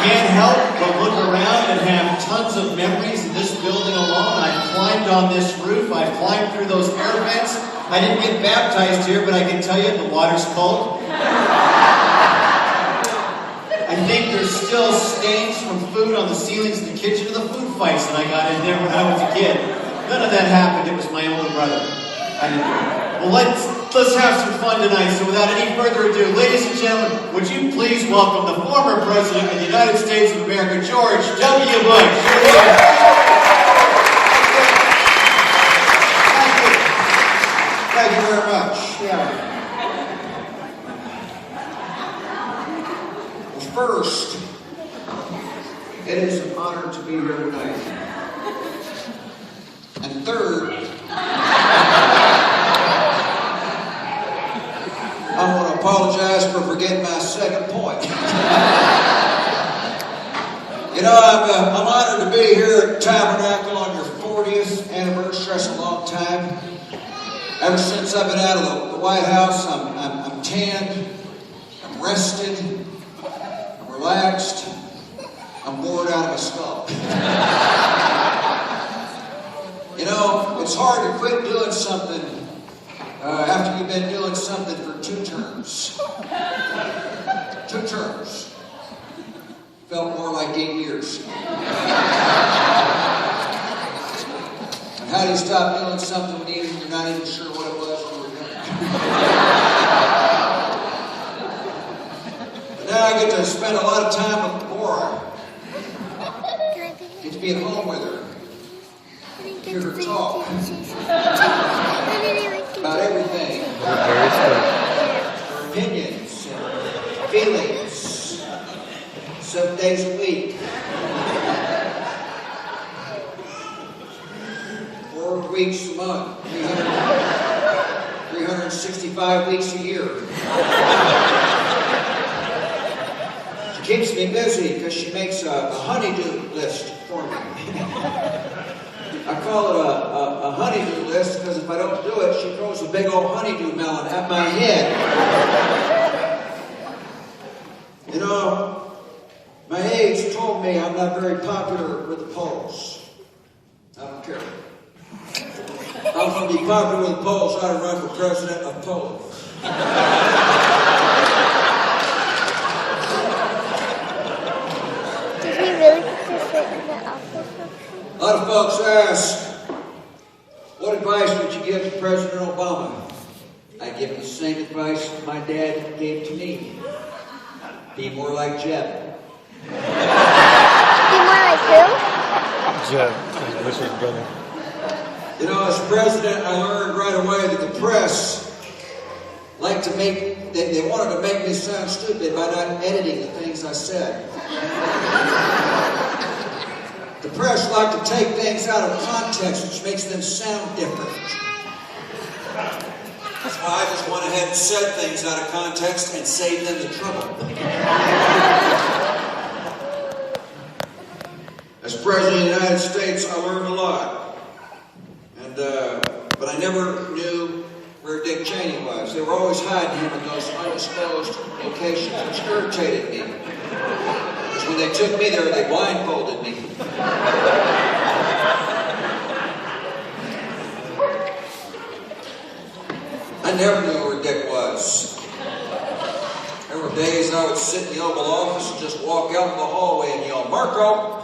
can't help but look around and have tons of memories in this building alone. I've climbed on this roof. I've climbed through those air vents. I didn't get baptized here, but I can tell you the water's cold. I think there's still stains from food on the ceilings in the kitchen of the food fights that I got in there when I was a kid. None of that happened. It was my older brother. I didn't do it. Well, let's have some fun tonight. So without any further ado, ladies and gentlemen, would you please welcome the former President of the United States of America, George W. Bush. Thank you very much. Yeah. Well, first, it is an honor to be here tonight. And third, I want to apologize for forgetting my second point. You know, I'm honored to be here at Tabernacle on your 40th anniversary. That's a long time. Ever since I've been out of the White House, I'm tanned, I'm rested, I'm relaxed, I'm bored out of my skull. You know, it's hard to quit doing something after you've been doing something for 2 terms. 2 terms. Felt more like 8 years. And how do you stop doing something when you're not even sure what it was you were doing? But now I get to spend a lot of time with Laura. Get to be at home with her. Hear her talk about everything. Her opinions and feelings. 7 days a week. 4 weeks a month. 365 weeks a year. She keeps me busy because she makes a honey-do list for me. I call it a honeydew list because if I don't do it, she throws a big old honeydew melon at my head. You know, my aides told me I'm not very popular with the polls. I don't care. If I'm going to be popular with the polls, I ought to run for president of Poland. Did he really participate in the office? A lot of folks ask, what advice would you give to President Obama? I give him the same advice my dad gave to me. Be more like Jeb. Be more like who? Jeb, Bush's brother. You know, as president, I learned right away that the press liked to they wanted to make me sound stupid by not editing the things I said. The press like to take things out of context, which makes them sound different. That's why I just went ahead and said things out of context and saved them the trouble. As President of the United States, I learned a lot. But I never knew where Dick Cheney was. They were always hiding him in those undisclosed locations, which irritated me. Because when they took me there, they blindfolded me. I never knew where Dick was. There were days I would sit in the Oval Office and just walk out in the hallway and yell, "Marco!"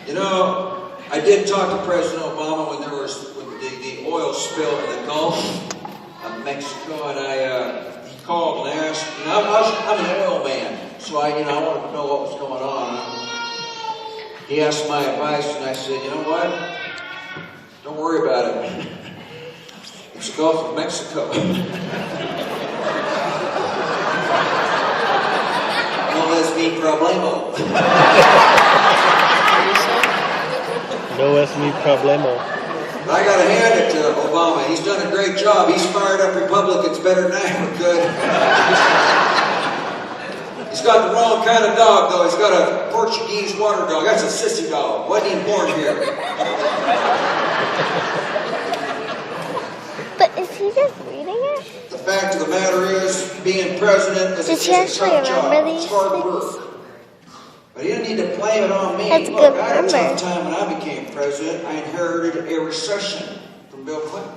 You know, I did talk to President Obama when there was the oil spill in the Gulf of Mexico, and he called and asked. You know, I'm an oil man, so I wanted to know what was going on. He asked my advice, and I said, you know what? Don't worry about it. It's the Gulf of Mexico. No es mi problema. No es mi problema. I got to hand it to Obama. He's done a great job. He's fired up Republicans better than I ever could. He's got the wrong kind of dog, though. He's got a Portuguese water dog. That's a sissy dog. Wasn't even born here. But is president is Did a you actually tough job. remember It's these hard things? work. But you don't need to blame it on me. That's a Look, good I had a memory. tough time when I became president. I inherited a recession from Bill Clinton.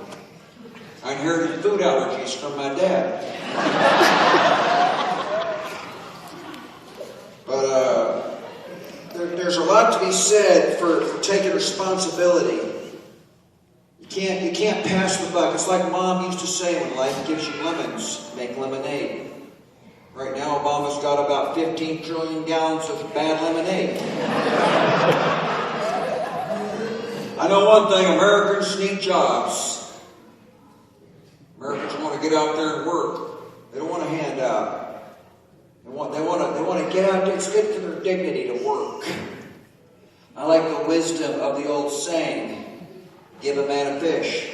I inherited food allergies from my dad. But there's a lot to be said for taking responsibility. You can't pass the buck. It's like Mom used to say, when life gives you lemons, make lemonade. Right now, Obama's got about 15 trillion gallons of bad lemonade. I know one thing, Americans need jobs. Americans want to get out there and work. They don't want a handout. They want to get out there. It's good for their dignity to work. I like the wisdom of the old saying, give a man a fish.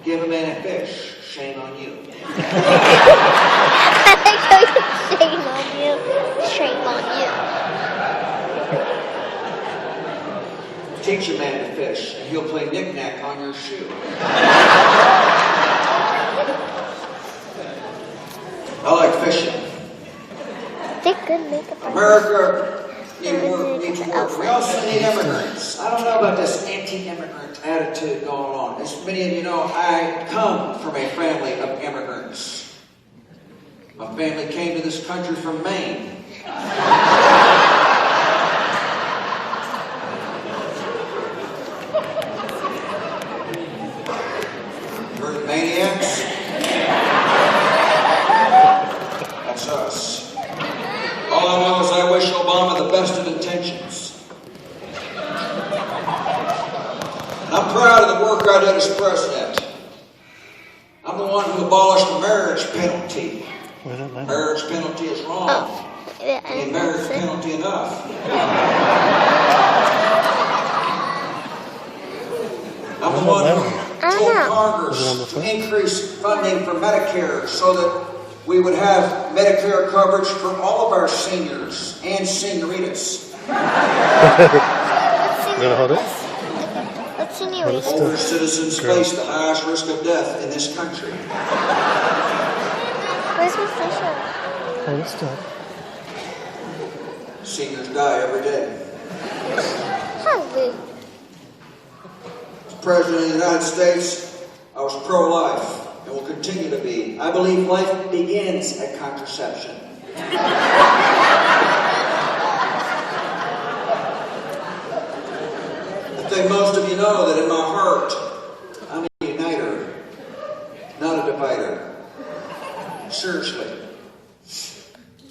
Give a man a fish. Shame on you. Shame on you. Shame on you. Teach a man to fish, and he'll play knick-knack on your shoe. I like fishing. They could make a America needs work. We also need immigrants. I don't know about this anti-immigrant attitude going on. As many of you know, I come from a family of immigrants. My family came to this country from Maine. Heard of maniacs? That's us. All I know is I wish Obama the best of intentions. And I'm proud of the work I did as president. I'm the one who abolished the marriage penalty. Marriage penalty is wrong. Oh, yeah, Ain't marriage penalty enough. I'm the one who told Congress to increase funding for Medicare so that we would have Medicare coverage for all of our seniors and senioritas. You gonna hold it? What's senioritas? Older citizens face the highest risk of death in this country. Where's my station? Oh, that's tough. Seniors die every day. How rude. As President of the United States, I was pro-life and will continue to be. I believe life begins at contraception. I think most of you know that in my heart, I'm a uniter, not a divider. Seriously,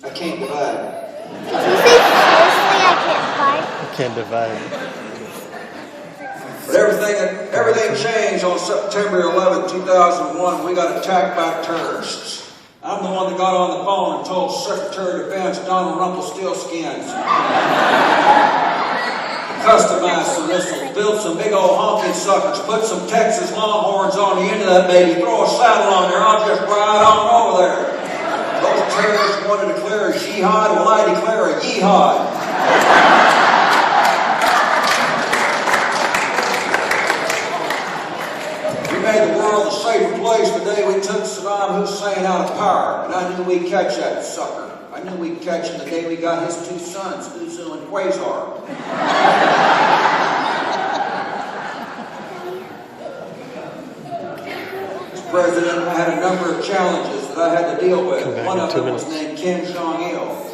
I can't divide. Did you say seriously I can't fight? You can't divide. But everything changed on September 11, 2001. We got attacked by terrorists. I'm the one that got on the phone and told Secretary of Defense Donald Rumpelstiltskins customize some missiles, build some big old honking suckers, put some Texas Longhorns on the end of that baby, throw a saddle on there, I'll just ride on over there. Those terrorists want to declare a jihad, well I declare a yihad. We made the world a safer place the day we took Saddam Hussein out of power, and I knew we'd catch that sucker. I knew we'd catch him the day we got his two sons, Uzu and Quasar. As president, I had a number of challenges that I had to deal with. One of them was named Kim Jong-il.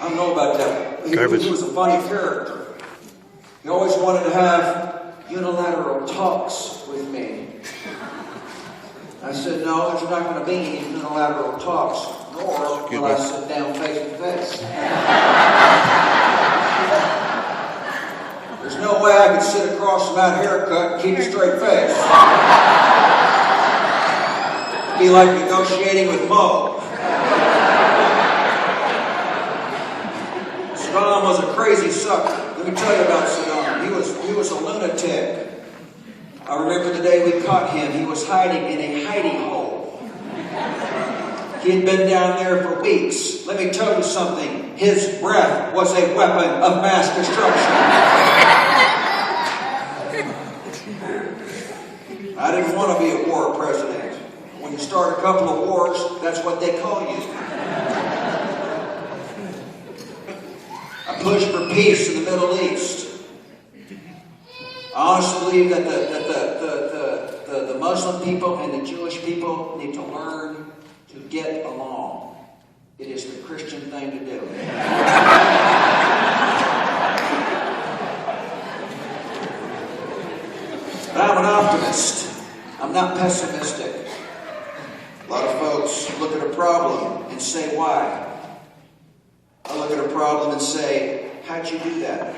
I don't know about that. He was a funny character. He always wanted to have unilateral talks with me. I said, no, there's not going to be any unilateral talks, nor will I sit down face to face. There's no way I could sit across from that haircut and keep a straight face. It'd be like negotiating with Mo. Saddam was a crazy sucker. Let me tell you about Saddam. He was a lunatic. I remember the day we caught him. He was hiding in a hidey hole. He had been down there for weeks. Let me tell you something. His breath was a weapon of mass destruction. I didn't want to be a war president. When you start a couple of wars, that's what they call you. I pushed for peace in the Middle East. I honestly believe that the Muslim people and the Jewish people need to learn to get along. It is the Christian thing to do. But I'm an optimist. I'm not pessimistic. A lot of folks look at a problem and say, why? I look at a problem and say, how'd you do that?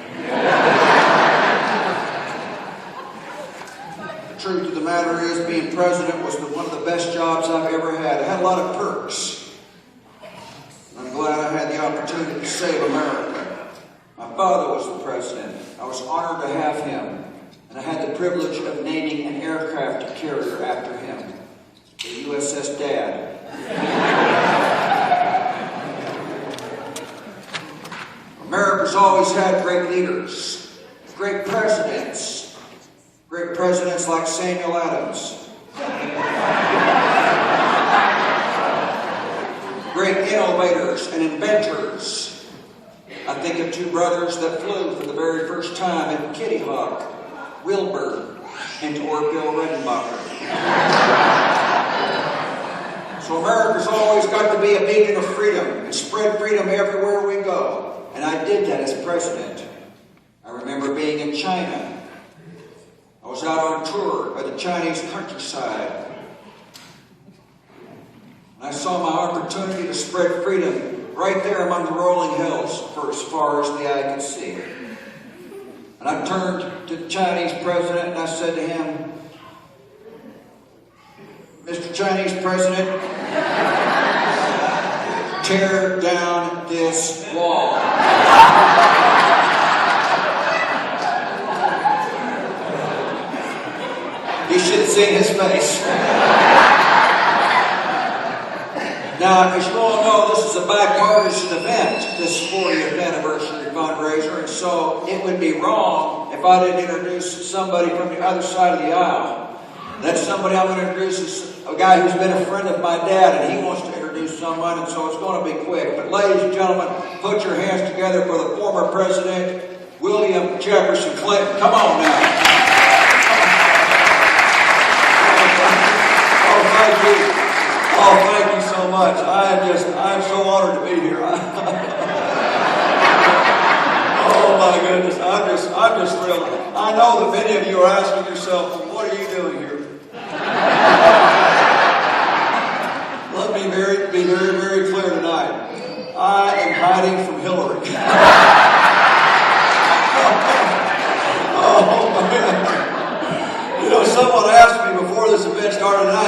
The truth of the matter is, being president was one of the best jobs I've ever had. I had a lot of perks. I'm glad I had the opportunity to save America. My father was the president. I was honored to have him. And I had the privilege of naming an aircraft carrier after him, the USS Dad. America's always had great leaders, great presidents like Samuel Adams, great innovators and inventors. I think of two brothers that flew for the very first time in Kitty Hawk, Wilbur and Orville Redenbacher. So America's always got to be a beacon of freedom and spread freedom everywhere we go. And I did that as president. I remember being in China. I was out on tour of the Chinese countryside. And I saw my opportunity to spread freedom right there among the rolling hills for as far as the eye could see. And I turned to the Chinese president and I said to him, Mr. Chinese President, tear down this wall. You should have seen his face. Now, as you all know, this is a bipartisan event, this 40th anniversary fundraiser, and so it would be wrong if I didn't introduce somebody from the other side of the aisle. That somebody I'm going to introduce is a guy who's been a friend of my dad, and he wants to introduce someone, and so it's going to be quick. But ladies and gentlemen, put your hands together for the former President, William Jefferson Clinton. Come on now. Oh, thank you. Oh, thank you so much. I'm so honored to be here. Oh my goodness, I'm just thrilled. I know that many of you are asking yourself, well, what are you doing here? Let me be very, very clear tonight. I am hiding from Hillary. Oh man. You know, someone asked me before this event started, and I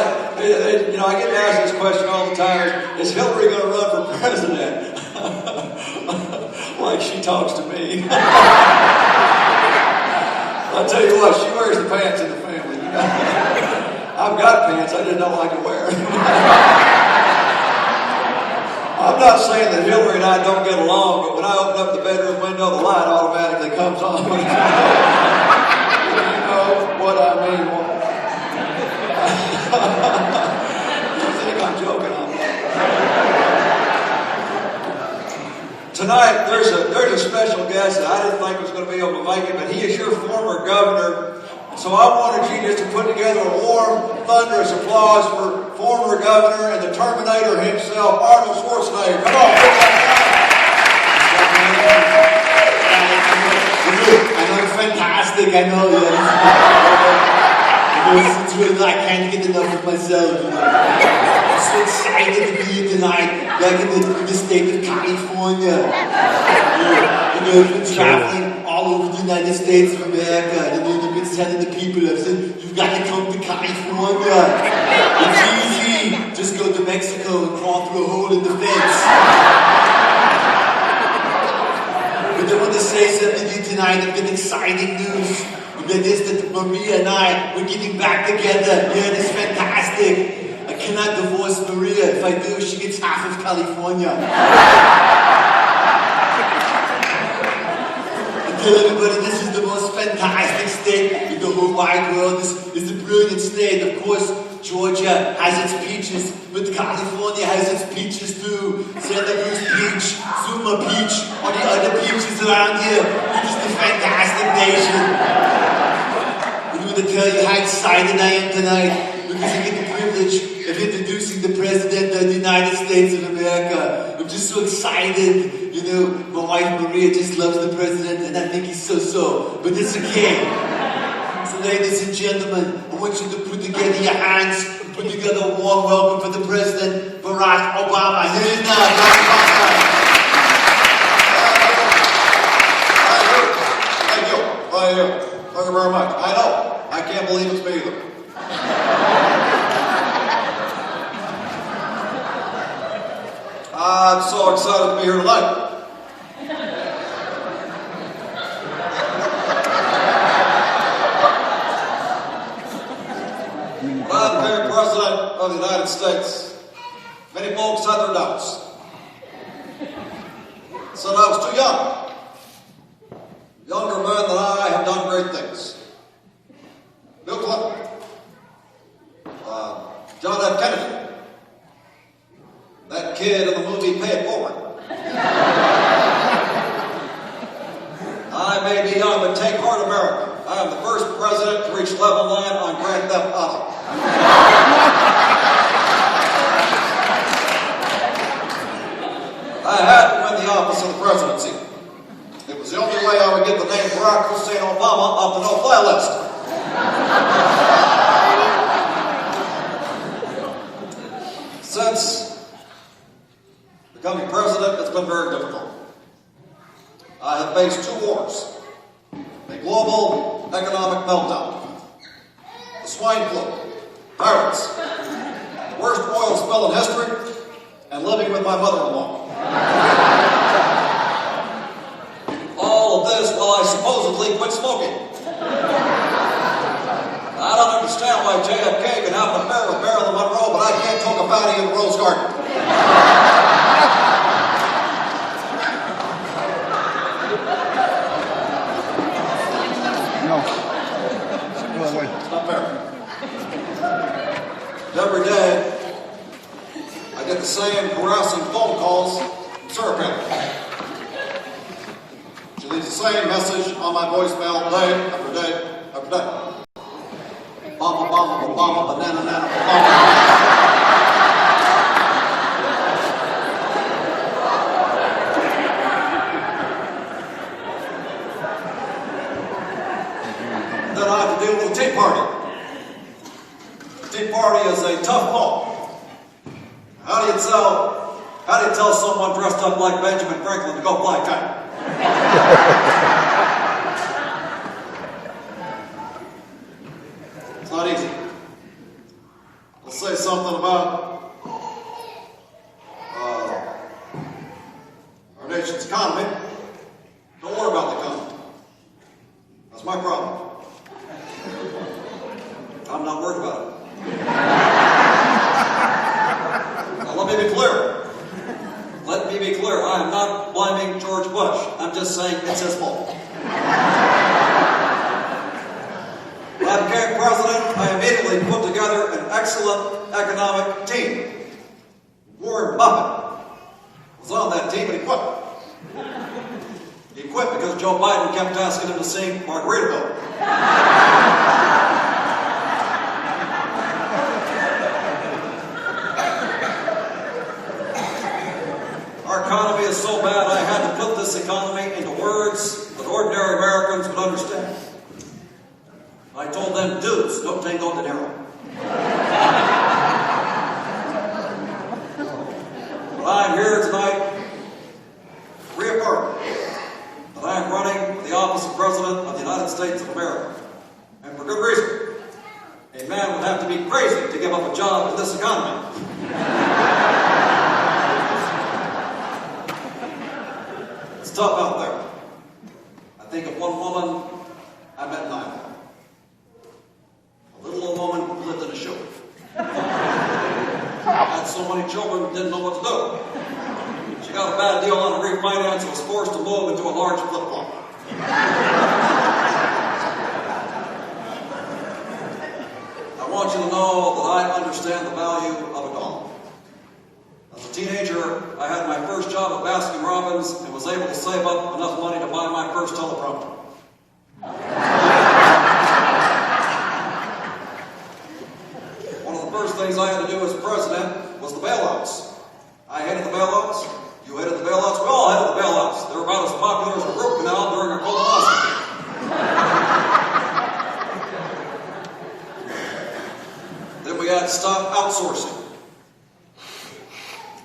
get asked this question all the time: is Hillary going to run for president? Like she talks to me. I'll tell you what, she wears the pants in the family. I've got pants, I just don't like to wear them. I'm not saying that Hillary and I don't get along, but when I open up the bedroom window, the light automatically comes on. You know what I mean? You think I'm joking? Tonight, there's a special guest that I didn't think was going to be able to make it, but he is your former governor. So I wanted you just to put together a warm, thunderous applause for former governor and the Terminator himself, Arnold Schwarzenegger. Come on, put that I know it's fantastic, I know, yes. It's really, I can't get enough of myself. I'm so excited to be here tonight, like in the state of California. I've been traveling all over the United States of America. You've been telling the people, I've said, you've got to come to California. It's easy. Just go to Mexico and crawl through a hole in the fence. But I want to say something to you tonight. I've got exciting news. That is that Maria and I, we're getting back together. Yeah, it's fantastic. I cannot divorce Maria. If I do, she gets half of California. Tell everybody this is the most fantastic state in the whole wide world. This is a brilliant state. Of course, Georgia has its peaches, but California has its peaches too. Santa Cruz Peach, Zuma Peach, all the other peaches around here. It is the fantastic nation. I'm going to tell you how excited I am tonight because I get the privilege of introducing the President of the United States of America. I'm just so excited. You know, my wife Maria just loves the President and I think he's so, but it's okay. So ladies and gentlemen, I want you to put together your hands and put together a warm welcome for the President, Barack Obama. Here he is now, Barack Obama. Thank you very much. I know. I can't believe it's me either. I'm so excited to be here tonight. When I became President of the United States, many folks had their doubts. Said I was too young. Younger men than I have done great things. Bill Clinton, John F. Kennedy, that kid in the movie Pay It Forward. I may be young, but take heart, America. I am the first president to reach level 9 on Grand Theft Auto. I had to win the office of the presidency. It was the only way I would get the name Barack Hussein Obama off the no-fly list. Since becoming president, it's been very difficult. I have faced 2 wars, a global economic meltdown, the swine flu, pirates, the worst oil spill in history, and living with my mother-in-law. All of this while I supposedly quit smoking. I don't understand why JFK can have an affair with Marilyn Monroe, but I can't talk a fatty in the Rose Garden. No. Go away. It's not fair. Every day, I get the same harassing phone calls from Surrey. She leaves the same message on my voicemail day after day after day. Bama, bama, bama, banana, banana, bama. Then I have to deal with the Tea Party. The Tea Party is a tough call. How do you tell someone dressed up like Benjamin Franklin to go fly a kite? It's not easy. Let's say something about our nation's economy. Don't worry about the economy. That's my problem. I'm not worried about it. Now, let me be clear. Let me be clear. I am not blaming George Bush. I'm just saying it's his fault. When I became president, I immediately put together an excellent economic team. Warren Buffett was on that team, and he quit. He quit because Joe Biden kept asking him to sing Margaritaville. Our economy is so bad, I had to put this economy into words that ordinary Americans would understand. I told them, dudes, no tengo dinero. But I'm here tonight to reaffirm that I am running for the office of President of the United States of America. And for good reason. A man would have to be crazy to give up a job in this economy. It's tough out there. I think of one woman, I met 9. A little old woman who lived in a shoe. many children, didn't know what to do. She got a bad deal on a refinance and was forced to move into a large flip-flop. I want you to know that I understand the value of a dollar. As a teenager, I had my first job at Baskin-Robbins and was able to save up enough money to buy my first teleprompter. One of the first things I had to do as president was the bailouts. I hated the bailouts. You hated the bailouts. We all hated the bailouts. They were about as popular as a root canal during a colonoscopy. Then we had to stop outsourcing. I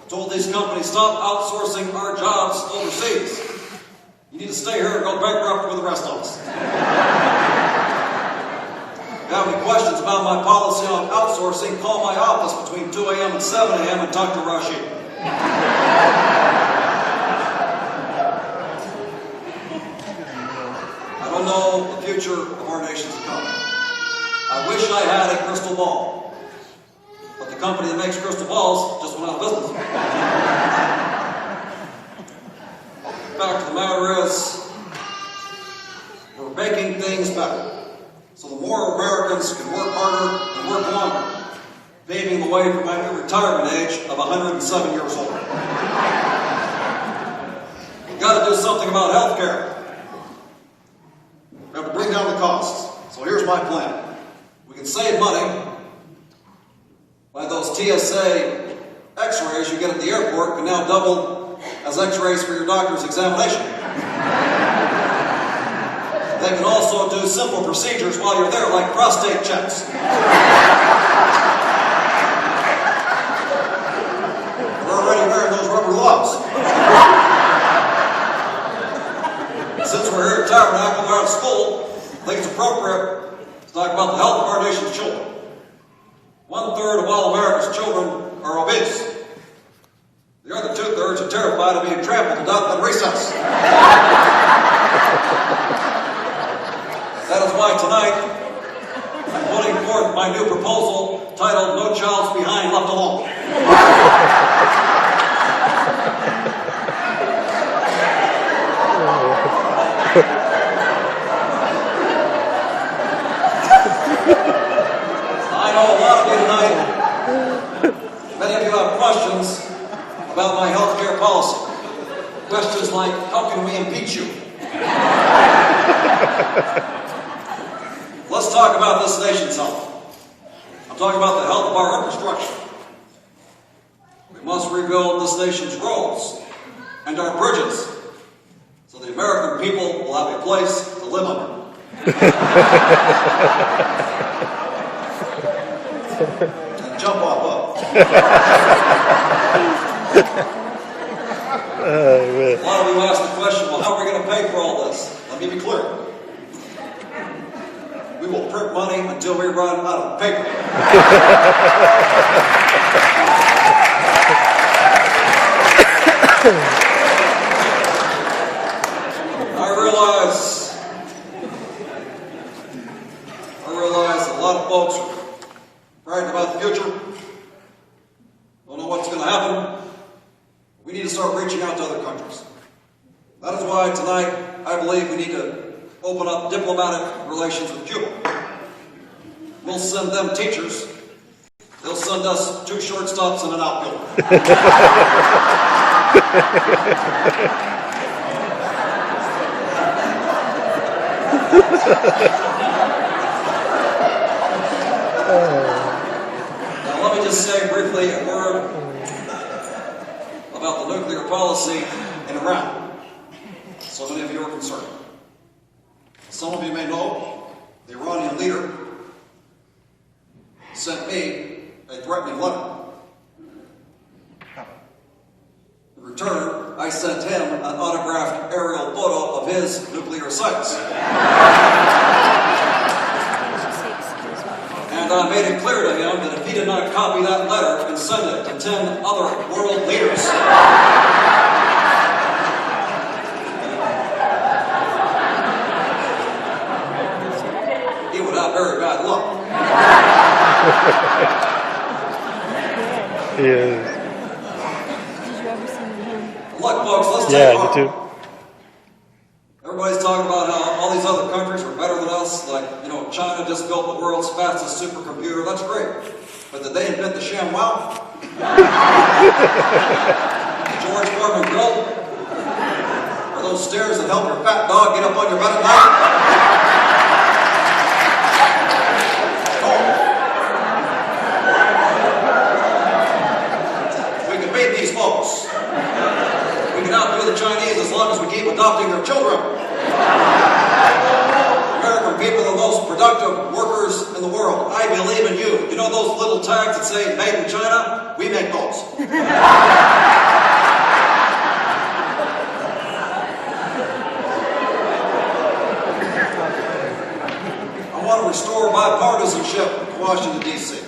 told these companies, stop outsourcing our jobs overseas. You need to stay here and go bankrupt with the rest of us. If you have any questions about my policy on outsourcing, call my office between 2 a.m. and 7 a.m. and talk to Rashid. I don't know the future of our nation's economy. I wish I had a crystal ball. But the company that makes crystal balls just went out of business. The fact of the matter is, we're making things better. So the more Americans can work harder and work longer, paving the way for my new retirement age of 107 years old. We've got to do something about health care. We have to bring down the costs. So here's my plan. We can save money by those TSA x-rays you get at the airport can now double as x-rays for your doctor's examination. They can also do simple procedures while you're there, like prostate checks. We're already wearing those rubber gloves. Since we're here at Tabernacle, we're out of school, I think it's appropriate to talk about the health of our nation's children. 1/3 of all America's children are obese. The other 2/3 are terrified of being trampled to death at recess. That is why tonight I'm putting forth my new proposal titled No Child's Behind Left Alone. I know a lot of you tonight, many of you have questions about my health care policy. Questions like, how can we impeach you? Let's talk about this nation's health. I'm talking about the health of our infrastructure. We must rebuild this nation's roads and our bridges so the American people will have a place to live under. And jump off of. A lot of you ask the question, well, how are we going to pay for all this? Let me be clear. We will print money until we run out of paper. I realize a lot of folks are frightened about the future, don't know what's going to happen. We need to start reaching out to other countries. That is why tonight I believe we need to open up diplomatic relations with Cuba. We'll send them teachers. They'll send us 2 shortstops and an outfielder. Now let me just say briefly a word about the nuclear policy in Iran. So many of you are concerned. Some of you may know the Iranian leader sent me a threatening letter. In return, I sent him an autographed aerial photo of his nuclear sites. And I made it clear to him that if he did not copy that letter and send it to 10 other world leaders, he would have very bad luck. Yes. Look, folks, let's take Yeah, heart. me too. Everybody's talking about how all these other countries are better than us. Like, China just built the world's fastest supercomputer. That's great. But did they invent the ShamWow? George Foreman grill? Are those stairs that help your fat dog get up on your bed at night? Oh. We can beat these folks. We can outdo the Chinese as long as we keep adopting their children. American people are the most productive workers in the world. I believe in you. You know those little tags that say made in China? We make those. I want to restore bipartisanship in Washington, D.C.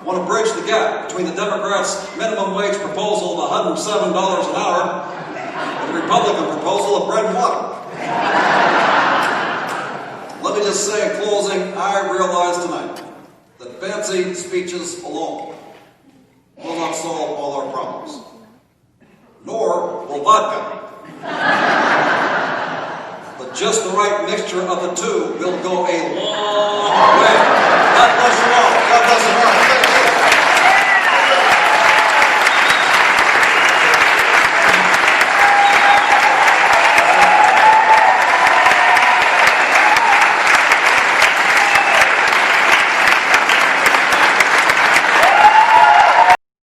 I want to bridge the gap between the Democrats' minimum wage proposal of $107 an hour and the Republican proposal of bread and water. Let me just say in closing, I realize tonight that fancy speeches alone will not solve all our problems, nor will vodka. But just the right mixture of the two will go a long way. God bless you all. God bless you all.